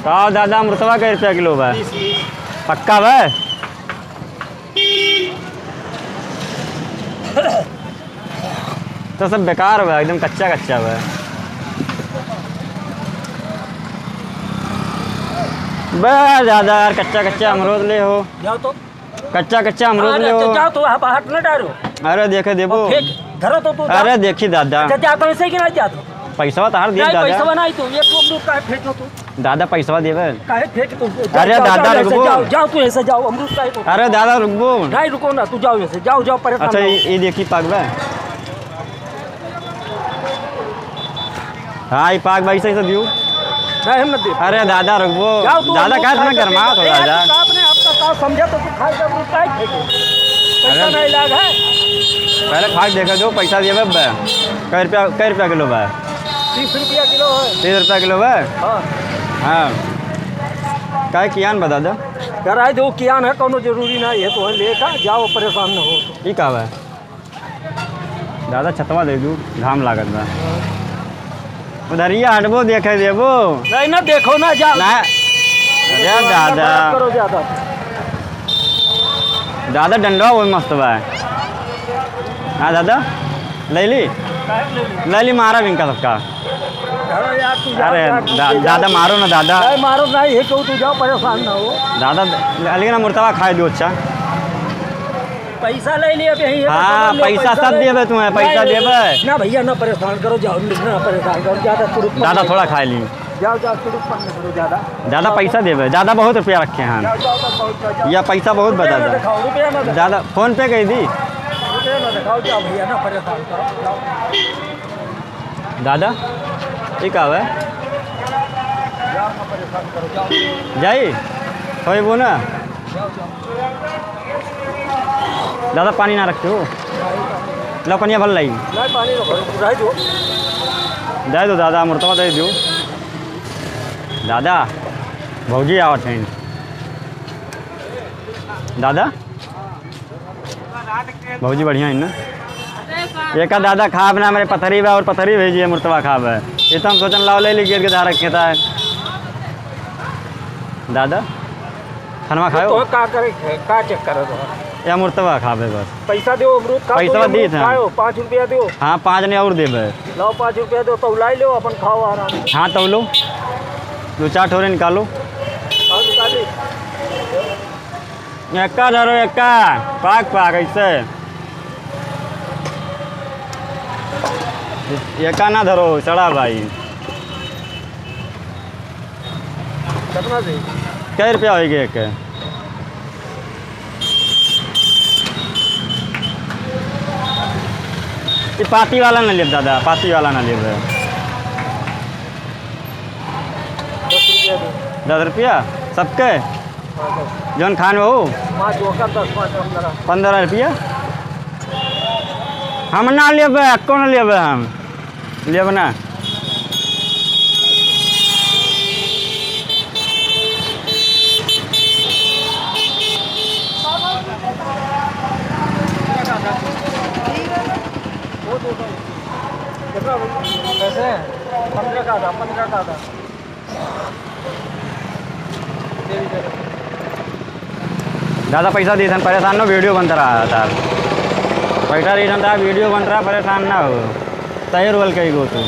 का दादा अमृतवा कै रुपया किलो बा? पक्का बा? तो सब बेकार बा, एकदम कच्चा कच्चा बा। बस दादा यार कच्चा कच्चा अमरूद ले हो। जाओ तो कच्चा कच्चा अमरूद ले हो। जाओ तो हाथ न डालो। अरे देखे देबो। धरो तो तू। अरे देखी दादा जाता ऐसे कि नहीं जाता? पैसा तार दे दादा। पैसा नहीं तो ये अमरूद काहे फेंको तू? दादा पैसा देबे काहे फेंक तू? अरे दादा रुको। जाओ जाओ तू ऐसे जाओ अमरूद काहे को? अरे दादा रुको। नहीं रुको ना तू जाओ ऐसे जाओ जाओ परेशान। अच्छा ये देखी पाक बा। हाँ ये पाक भाई सही से दियो। नहीं हम न दे। अरे दादा रुको। दादा क्या इतना गरमा तो दादा। आपने आपका काम समझा तो तू खाए जा अमरूद काहे फेंको? पैसा नहीं लाग है। पहले खाक देखा दो पैसा दिए बा। कै रुपया किलो बा? 30 रुपया किलो है। 30 रुपया किलो बा? हाँ हाँ काय कियान बता दो। कराए दो कियान है कोनो जरूरी नहीं है तो लेका जाओ परेशान न हो। ये का बा? दादा छतवा दे दू घाम लागत बा। उधरिया हटबो देखे देबो। नहीं ना देखो ना जाओ ना अरे दादा करो ज्यादा। दादा डंडा वो मस्त बा। हाँ दादा ले ली मारा बिंका सबका। यार तू अरे दादा मारो ना दादा। नहीं मारो नहीं है क्यों तू जाओ परेशान ना हो। दादा लेकिन मुर्तवा खाए दो अच्छा। पैसा ले लिया यही है। हाँ पैसा सब देबे तुम्हें पैसा देबे ना भैया ना परेशान करो जाओ ना परेशान करो ज्यादा तुरंत दादा थोड़ा खाए ली। जाओ जाओ तुरंत करो ज्यादा। दादा पैसा देबे दादा बहुत रुपया रखे हैं। जाओ जाओ बहुत या पैसा बहुत बता दो दिखाओ रुपया ना दादा फोन पे कही दी। रुपया ना दिखाओ जाओ भैया ना परेशान करो जाओ। दादा ये का है? जाओ ना परेशान करो जाओ। जाई होई वो ना दादा पानी ना रखते हो लो पनिया भल लाई नहीं पानी रख दो। दे दो दादा मुर्तवा दे दो दादा भौजी आवत हैं दादा भौजी बढ़िया है ना। एक दादा खाब ना मेरे पथरी बा और पथरी भेजिए मुर्तवा खाब है ये तो हम सोचन लाओ ले ली गिर के धारा खेता है। दादा खनवा खाओ तो का करे का चेक करो तो या मुर्तवा खाबे बस। पैसा दो अमरूद खा पैसा दी था। 5 रुपया दो। हाँ 5 ने और देबे। लो 5 रुपया दो तो लाई लो अपन खाओ आराम से। हाँ तो लो 2-4 ठोरे निकालो। खाओ निकाली। एक्का धरो एक्का पाक ऐसे एक्का ना धरो चढ़ा भाई। कितना दे? कै रुपया होगी एक? ये पाती वाला ना ले दादा पाती वाला ना ले। 10 रुपया सबके जौन खान में हो 5 होकर 10 5 15 रुपया हम ना लेबे कौन लेबे हम लेब ना। कैसे 15 का था 15 का था। दादा पैसा दी परेशान ना वीडियो बनता रहा था पैसा दी था वीडियो बन रहा परेशान ना हो सही रोल कही गो तू।